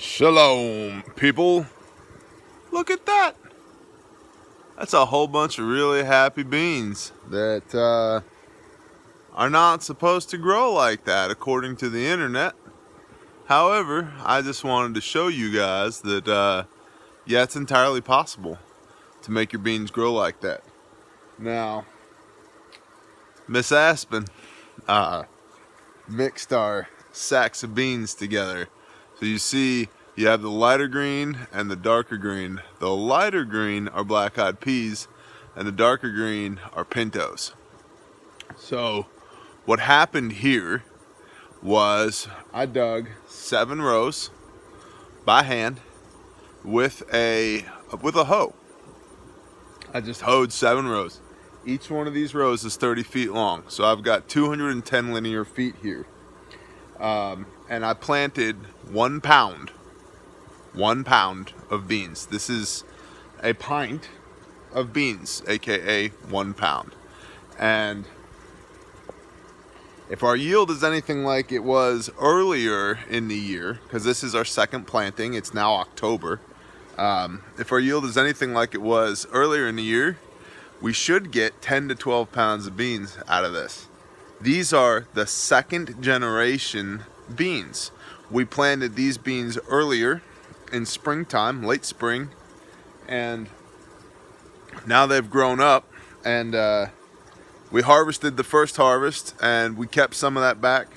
Shalom, people. Look at that. That's a whole bunch of really happy beans that are not supposed to grow like that according to the internet. However, I just wanted to show you guys that yeah, it's entirely possible to make your beans grow like that. Now, Miss Aspen mixed our sacks of beans together. So you see, you have the lighter green and the darker green. The lighter green are black-eyed peas, and the darker green are pintos. So what happened here was I dug 7 rows by hand with a hoe. I just hoed 7 rows. Each one of these rows is 30 feet long, so I've got 210 linear feet here. And I planted 1 pound of beans. This is a pint of beans, aka 1 pound. And if our yield is anything like it was earlier in the year, because this is our second planting, it's now October. If our yield is anything like it was earlier in the year, we should get 10 to 12 pounds of beans out of this. These are the second generation beans. We planted these beans earlier in springtime, late spring, and now they've grown up, and we harvested the first harvest and we kept some of that back.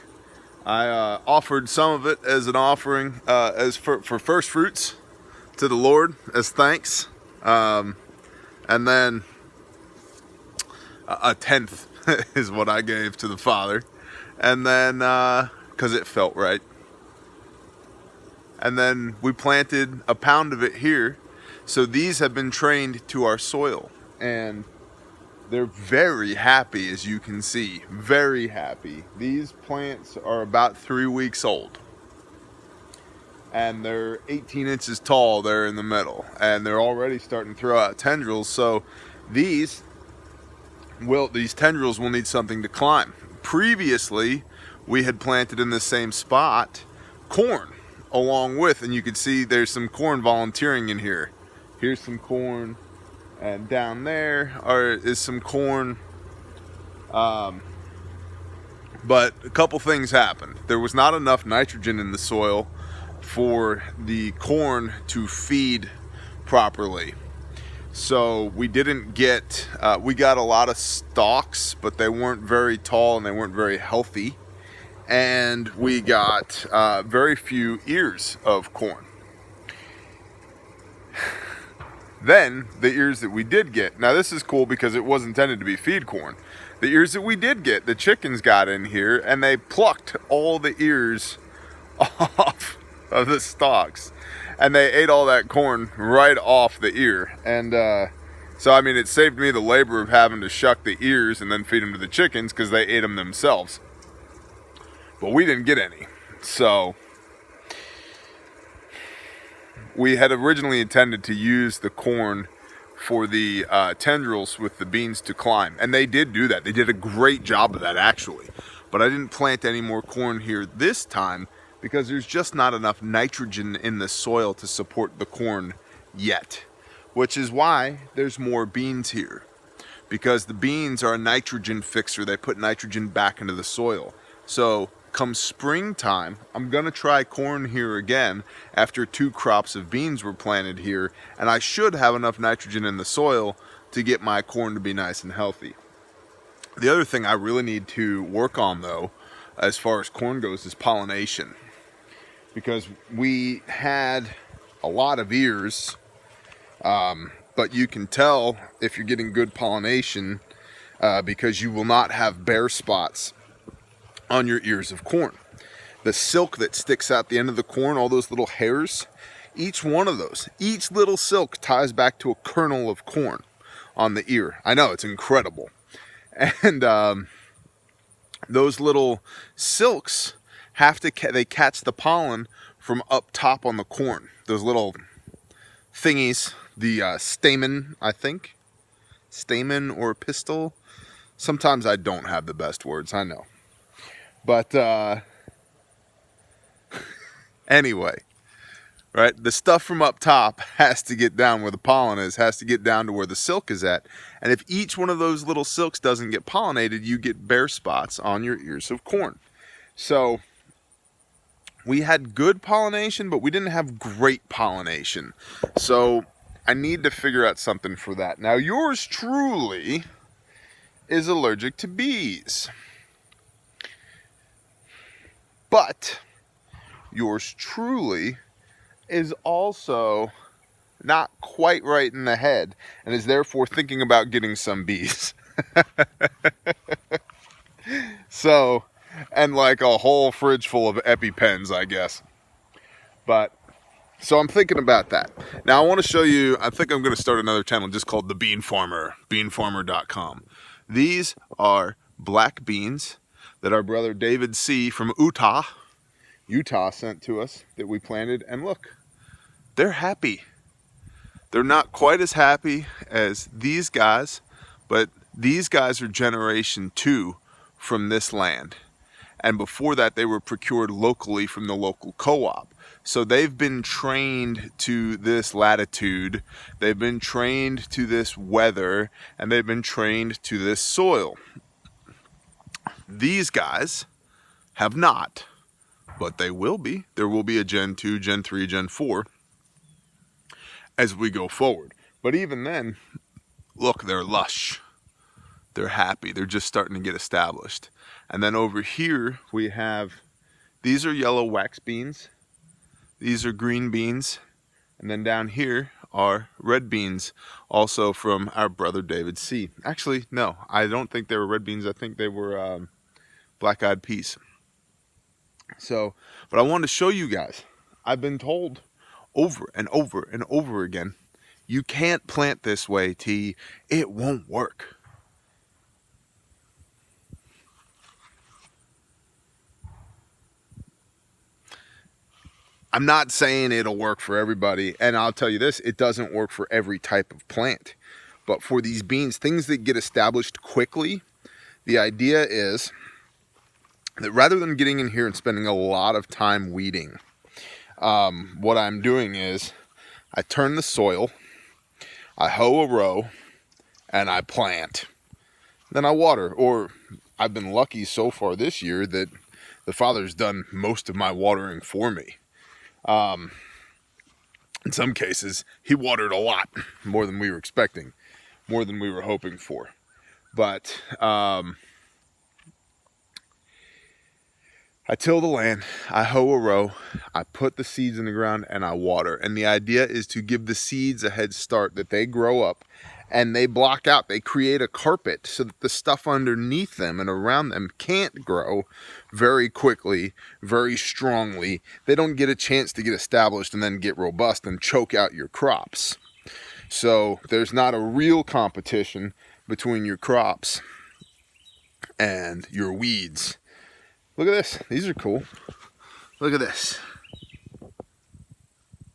I offered some of it as an offering as for first fruits to the Lord as thanks, and then a tenth is what I gave to the Father, and then because it felt right. And then we planted a pound of it here. So these have been trained to our soil, and they're very happy, as you can see, very happy. These plants are about 3 weeks old, and they're 18 inches tall there in the middle, and they're already starting to throw out tendrils. So these tendrils will need something to climb. Previously, we had planted in the same spot corn along with, and you can see there's some corn volunteering in here. Here's some corn, and down there is some corn. But a couple things happened. There was not enough nitrogen in the soil for the corn to feed properly. So we didn't get, we got a lot of stalks, but they weren't very tall and they weren't very healthy. And we got very few ears of corn. Then the ears that we did get, now this is cool because it was intended to be feed corn. The ears that we did get, the chickens got in here and they plucked all the ears off of the stalks, and they ate all that corn right off the ear. And so I mean, it saved me the labor of having to shuck the ears and then feed them to the chickens, because they ate them themselves. But we didn't get any. So we had originally intended to use the corn for the tendrils with the beans to climb, and they did do that. They did a great job of that, actually. But I didn't plant any more corn here this time because there's just not enough nitrogen in the soil to support the corn yet, which is why there's more beans here, because the beans are a nitrogen fixer. They put nitrogen back into the soil. So come springtime, I'm gonna try corn here again after 2 crops of beans were planted here, and I should have enough nitrogen in the soil to get my corn to be nice and healthy. The other thing I really need to work on, though, as far as corn goes, is pollination, because we had a lot of ears, but you can tell if you're getting good pollination because you will not have bare spots on your ears of corn. The silk that sticks out the end of the corn, all those little hairs, each one of those, each little silk ties back to a kernel of corn on the ear. I know, it's incredible. And those little silks they catch the pollen from up top on the corn. Those little thingies, the stamen, I think, stamen or pistil. Sometimes I don't have the best words, I know. But anyway, right? The stuff from up top has to get down where the pollen is, has to get down to where the silk is at. And if each one of those little silks doesn't get pollinated, you get bare spots on your ears of corn. So we had good pollination, but we didn't have great pollination. So I need to figure out something for that. Now, yours truly is allergic to bees. But yours truly is also not quite right in the head and is therefore thinking about getting some bees. So, and like a whole fridge full of EpiPens, I guess. But, so I'm thinking about that. Now I want to show you, I think I'm going to start another channel just called The Bean Farmer, beanfarmer.com. These are black beans that our brother David C. from Utah sent to us that we planted. And look, they're happy. They're not quite as happy as these guys, but these guys are generation 2 from this land. And before that, they were procured locally from the local co-op. So they've been trained to this latitude, they've been trained to this weather, and they've been trained to this soil. These guys have not, but they will be. There will be a Gen 2, Gen 3, Gen 4 as we go forward. But even then, look, they're lush. They're happy. They're just starting to get established. And then over here we have, these are yellow wax beans. These are green beans. And then down here are red beans, also from our brother David C. Actually, no, I don't think they were red beans. I think they were black-eyed peas. So, but I wanted to show you guys. I've been told over and over and over again, you can't plant this way, T. It won't work. I'm not saying it'll work for everybody, and I'll tell you this, it doesn't work for every type of plant. But for these beans, things that get established quickly, the idea is that rather than getting in here and spending a lot of time weeding, what I'm doing is I turn the soil, I hoe a row, and I plant. Then I water, or I've been lucky so far this year that the Father's done most of my watering for me. In some cases, he watered a lot, more than we were expecting, more than we were hoping for. But I till the land, I hoe a row, I put the seeds in the ground, and I water. And the idea is to give the seeds a head start, that they grow up and they block out, they create a carpet so that the stuff underneath them and around them can't grow very quickly, very strongly. They don't get a chance to get established and then get robust and choke out your crops. So there's not a real competition between your crops and your weeds. Look at this. These are cool. Look at this.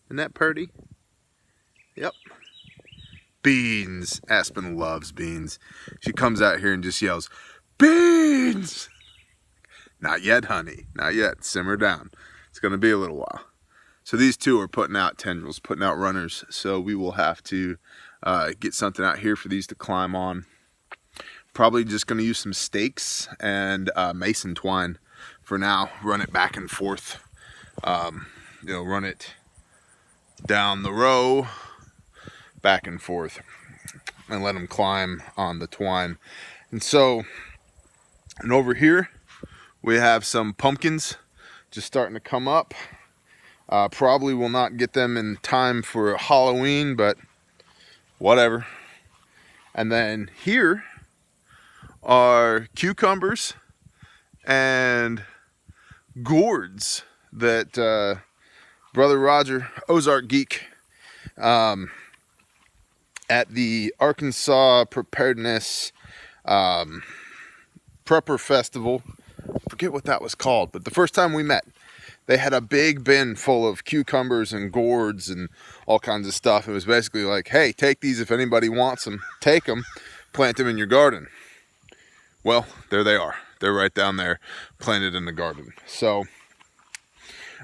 Isn't that pretty? Yep. Beans. Aspen loves beans. She comes out here and just yells, "Beans!" Not yet, honey. Not yet. Simmer down. It's going to be a little while. So these two are putting out tendrils, putting out runners. So we will have to get something out here for these to climb on. Probably just going to use some stakes and mason twine for now. Run it back and forth. Run it down the row, back and forth, and let them climb on the twine. And over here we have some pumpkins just starting to come up. Probably will not get them in time for Halloween, but whatever. And then here are cucumbers and gourds that Brother Roger, Ozark Geek, at the Arkansas Preparedness Prepper Festival, forget what that was called, but the first time we met, they had a big bin full of cucumbers and gourds and all kinds of stuff. It was basically like, hey, take these if anybody wants them, take them, plant them in your garden. Well, there they are. They're right down there, planted in the garden. So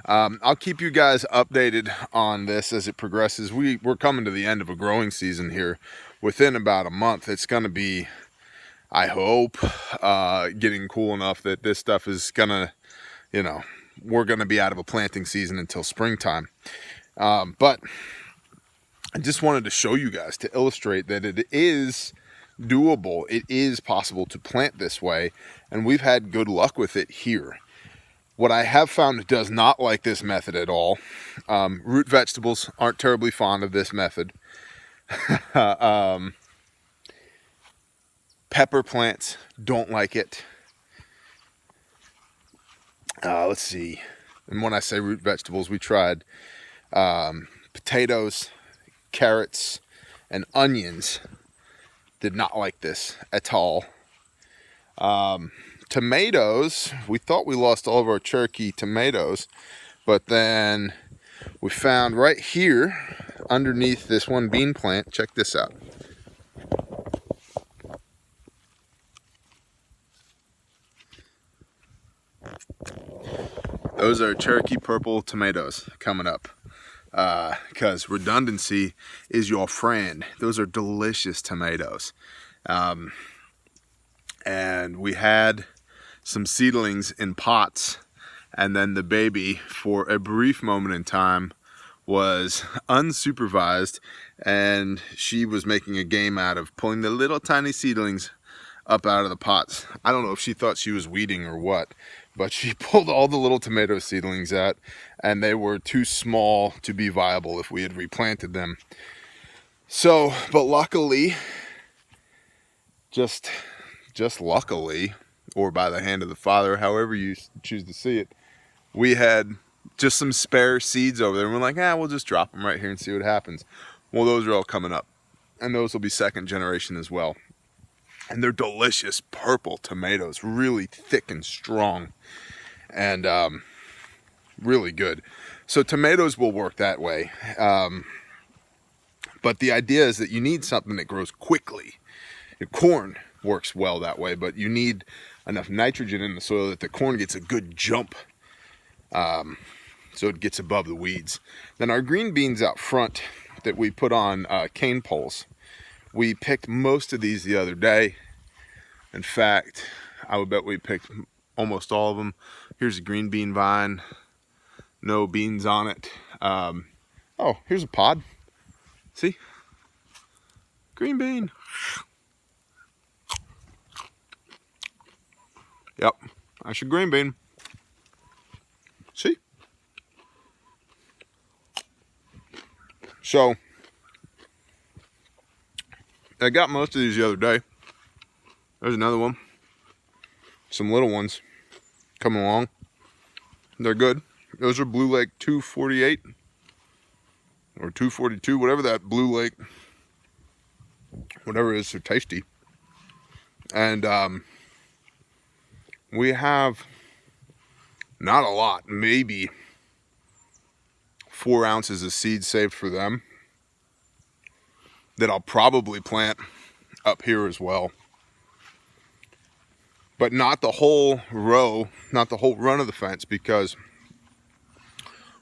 I'll keep you guys updated on this as it progresses. We're coming to the end of a growing season here. Within about a month, it's going to be, I hope, getting cool enough that this stuff is going to, you know, we're going to be out of a planting season until springtime. But I just wanted to show you guys, to illustrate that it is doable. It is possible to plant this way, and we've had good luck with it here. What I have found does not like this method at all. Root vegetables aren't terribly fond of this method. Pepper plants don't like it. Let's see. And when I say root vegetables, we tried potatoes, carrots, and onions. Did not like this at all. Tomatoes, we thought we lost all of our Cherokee tomatoes, but then we found right here underneath this one bean plant, check this out. Those are Cherokee purple tomatoes coming up, because redundancy is your friend. Those are delicious tomatoes. And we had some seedlings in pots, and then the baby, for a brief moment in time, was unsupervised, and she was making a game out of pulling the little tiny seedlings up out of the pots. I don't know if she thought she was weeding or what, but she pulled all the little tomato seedlings out, and they were too small to be viable if we had replanted them. So, but luckily, just luckily, or by the hand of the Father, however you choose to see it, we had just some spare seeds over there, and we're like, we'll just drop them right here and see what happens. Well, those are all coming up, and those will be second generation as well. And they're delicious purple tomatoes, really thick and strong, and really good. So tomatoes will work that way. But the idea is that you need something that grows quickly. Corn works well that way, but you need enough nitrogen in the soil that the corn gets a good jump, so it gets above the weeds. Then our green beans out front that we put on cane poles, we picked most of these the other day. In fact, I would bet we picked almost all of them. Here's a green bean vine, no beans on it. Oh, here's a pod. See? Green bean. Yep, that's a green bean. See? So, I got most of these the other day. There's another one. Some little ones coming along. They're good. Those are Blue Lake 248 or 242, whatever that Blue Lake, whatever it is, they're tasty. And we have not a lot, maybe 4 ounces of seed saved for them that I'll probably plant up here as well. But not the whole row, not the whole run of the fence, because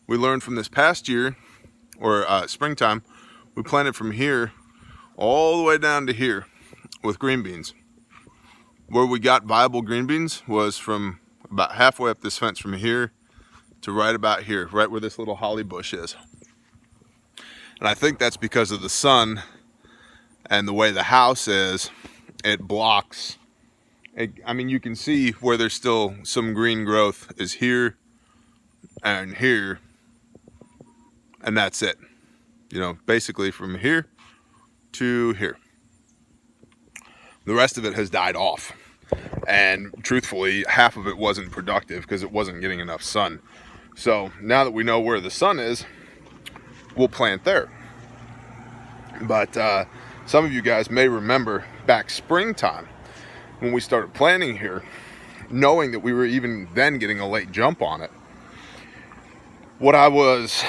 we learned from this past year, or springtime, we planted from here all the way down to here with green beans. Where we got viable green beans was from about halfway up this fence from here to right about here, right where this little holly bush is. And I think that's because of the sun and the way the house is, it blocks. I mean, you can see where there's still some green growth is here and here, and that's it. You know, basically from here to here. The rest of it has died off. And truthfully, half of it wasn't productive because it wasn't getting enough sun. So now that we know where the sun is, we'll plant there. But some of you guys may remember back springtime when we started planting here, knowing that we were even then getting a late jump on it. What I was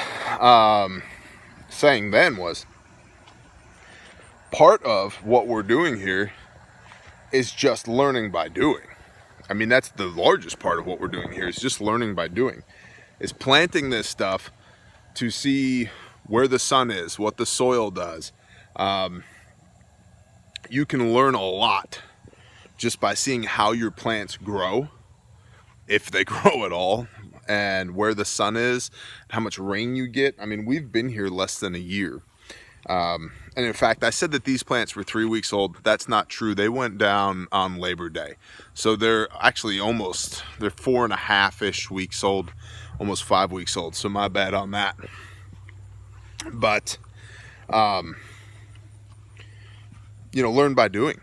saying then was, part of what we're doing here is just learning by doing. I mean, that's the largest part of what we're doing here, is just learning by doing. is planting this stuff to see where the sun is, what the soil does. You can learn a lot just by seeing how your plants grow, if they grow at all, and where the sun is, how much rain you get. I mean, we've been here less than a year. And in fact, I said that these plants were 3 weeks old. That's not true. They went down on Labor Day. So they're actually they're 4.5-ish weeks old, almost 5 weeks old. So my bad on that. But, learn by doing.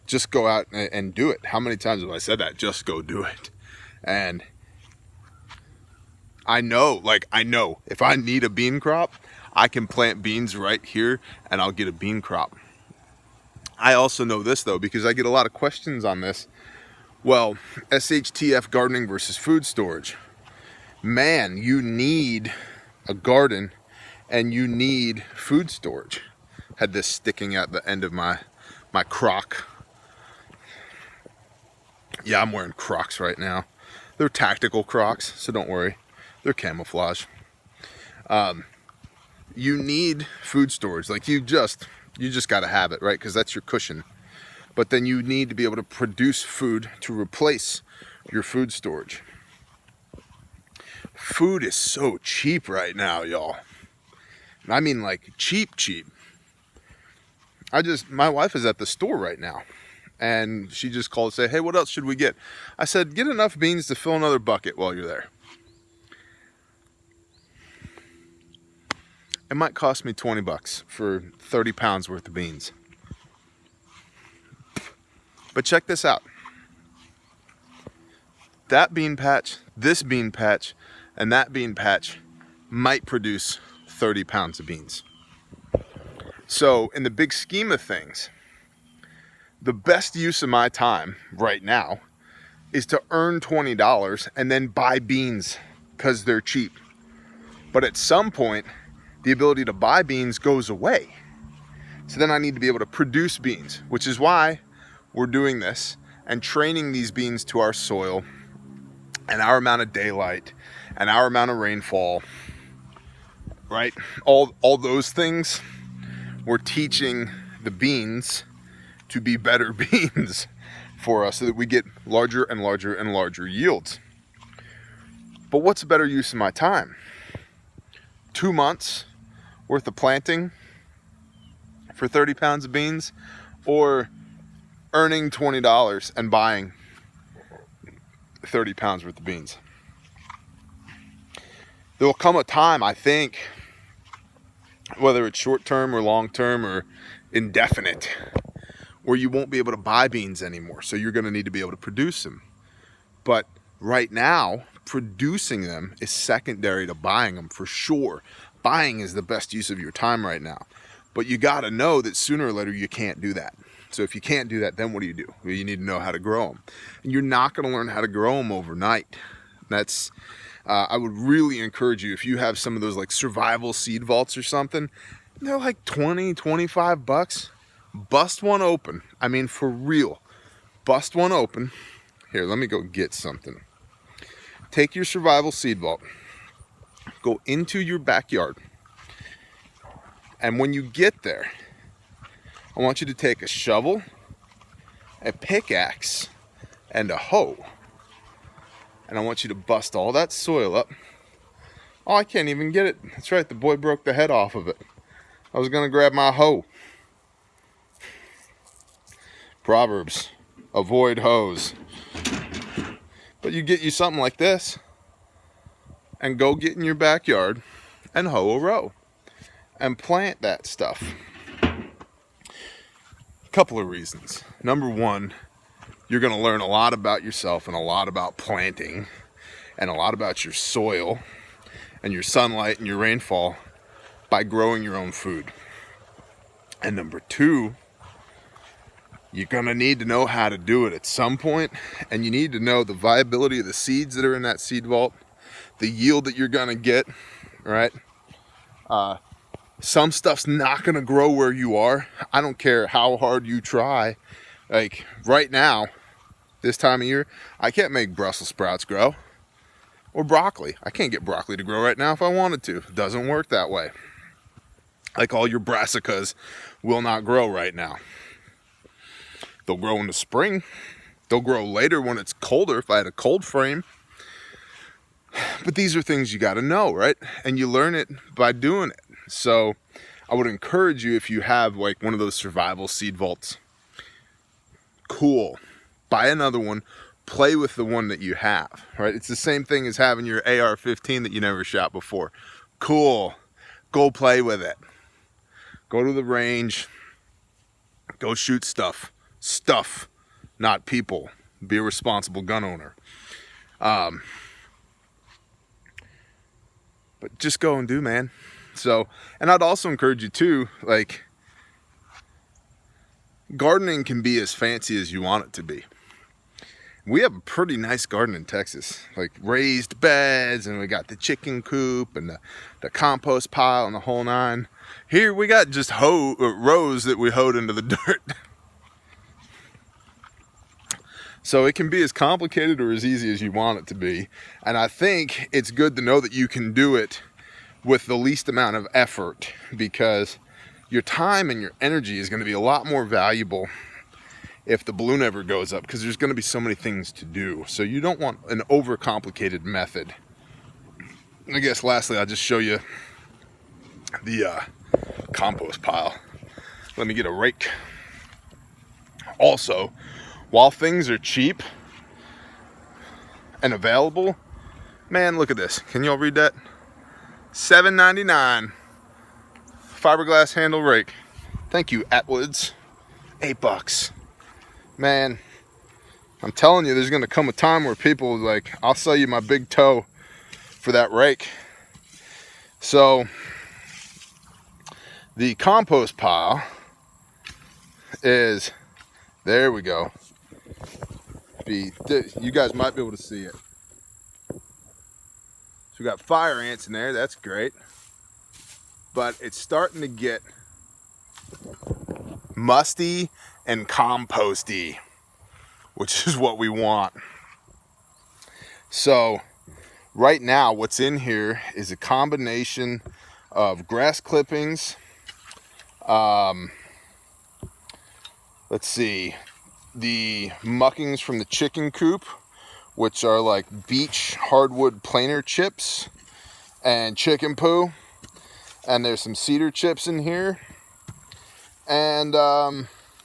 Just go out and do it. How many times have I said that? Just go do it. And I know if I need a bean crop, I can plant beans right here and I'll get a bean crop. I also know this though, because I get a lot of questions on this. Well, SHTF gardening versus food storage. Man, you need a garden and you need food storage. Had this sticking at the end of my croc. Yeah, I'm wearing Crocs right now. They're tactical Crocs, so don't worry. They're camouflage. You need food storage. Like you just got to have it, right? Because that's your cushion. But then you need to be able to produce food to replace your food storage. Food is so cheap right now, y'all. And I mean like cheap. My wife is at the store right now. And she just called and said, hey, what else should we get? I said, get enough beans to fill another bucket while you're there. It might cost me $20 for 30 pounds worth of beans. But check this out. That bean patch, this bean patch, and that bean patch might produce 30 pounds of beans. So in the big scheme of things, the best use of my time right now is to earn $20 and then buy beans because they're cheap. But at some point, the ability to buy beans goes away. So then I need to be able to produce beans, which is why we're doing this and training these beans to our soil and our amount of daylight and our amount of rainfall, right? All those things, we're teaching the beans to be better beans for us so that we get larger and larger and larger yields. But what's a better use of my time? 2 months worth of planting for 30 pounds of beans, or earning $20 and buying 30 pounds worth of beans? There will come a time, I think, whether it's short term or long term or indefinite, where you won't be able to buy beans anymore. So you're going to need to be able to produce them. But right now, producing them is secondary to buying them for sure. Buying is the best use of your time right now. But you got to know that sooner or later you can't do that. So if you can't do that, then what do? Well, you need to know how to grow them. And you're not going to learn how to grow them overnight. That's I would really encourage you, if you have some of those like survival seed vaults or something, they're like $20-25. Bust one open. I mean, for real. Bust one open. Here, let me go get something. Take your survival seed vault. Go into your backyard. And when you get there, I want you to take a shovel, a pickaxe, and a hoe. And I want you to bust all that soil up. Oh, I can't even get it. That's right, the boy broke the head off of it. I was going to grab my hoe. Proverbs, avoid hoes. But you get you something like this and go get in your backyard and hoe a row and plant that stuff. A couple of reasons. Number one, you're going to learn a lot about yourself and a lot about planting and a lot about your soil and your sunlight and your rainfall by growing your own food. And number two, you're going to need to know how to do it at some point, and you need to know the viability of the seeds that are in that seed vault, the yield that you're going to get, right? Some stuff's not going to grow where you are. I don't care how hard you try. Like right now, this time of year, I can't make Brussels sprouts grow. Or broccoli. I can't get broccoli to grow right now if I wanted to. It doesn't work that way. Like all your brassicas will not grow right now. They'll grow in the spring. They'll grow later when it's colder, if I had a cold frame. But these are things you got to know, right? And you learn it by doing it. So I would encourage you, if you have like one of those survival seed vaults, cool, buy another one, play with the one that you have, right? It's the same thing as having your AR-15 that you never shot before. Cool, go play with it. Go to the range, go shoot stuff, not people. Be a responsible gun owner. But just go and do, man. So, and I'd also encourage you too, like, gardening can be as fancy as you want it to be. We have a pretty nice garden in Texas, like raised beds, and we got the chicken coop and the compost pile and the whole nine. Here we got just rows that we hoed into the dirt. So it can be as complicated or as easy as you want it to be. And I think it's good to know that you can do it with the least amount of effort, because your time and your energy is going to be a lot more valuable if the balloon ever goes up, because there's going to be so many things to do. So you don't want an overcomplicated method. And I guess lastly, I'll just show you the compost pile. Let me get a rake. Also, while things are cheap and available, man, look at this. Can y'all read that? $7.99 fiberglass handle rake. Thank you, Atwoods. $8. Man, I'm telling you, there's gonna come a time where people are like, I'll sell you my big toe for that rake. So the compost pile is, there we go. You guys might be able to see it. So we got fire ants in there, that's great. But it's starting to get musty and composty, which is what we want. So right now what's in here is a combination of grass clippings, let's see, the muckings from the chicken coop, which are like beech hardwood planer chips, and chicken poo, and there's some cedar chips in here, and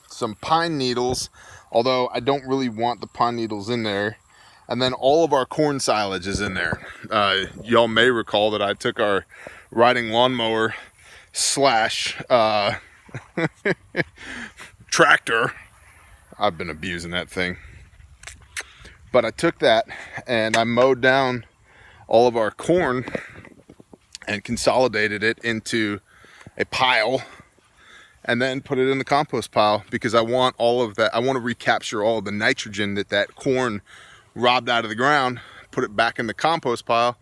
some pine needles, although I don't really want the pine needles in there. And then all of our corn silage is in there. Y'all may recall that I took our riding lawnmower slash tractor. I've been abusing that thing. But I took that and I mowed down all of our corn and consolidated it into a pile, and then put it in the compost pile, because I want all of that. I want to recapture all of the nitrogen that corn robbed out of the ground, put it back in the compost pile,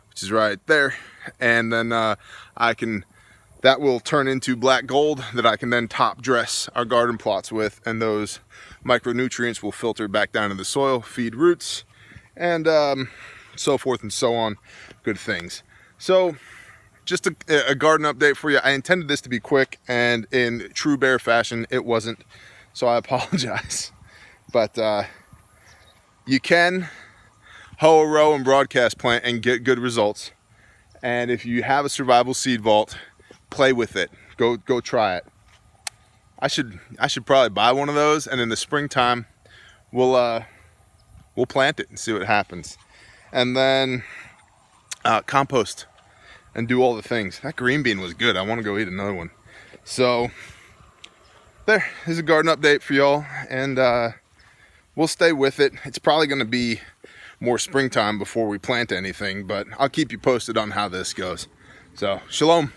which is right there. And then that will turn into black gold that I can then top dress our garden plots with, and those micronutrients will filter back down into the soil, feed roots, and so forth and so on. Good things. So just a garden update for you. I intended this to be quick, and in true bear fashion, it wasn't. So I apologize. But you can hoe a row and broadcast plant and get good results. And if you have a survival seed vault, play with it. Go try it. I should probably buy one of those, and in the springtime, we'll plant it and see what happens. And then compost and do all the things. That green bean was good. I want to go eat another one. So there's a garden update for y'all, and we'll stay with it. It's probably going to be more springtime before we plant anything, but I'll keep you posted on how this goes. So shalom.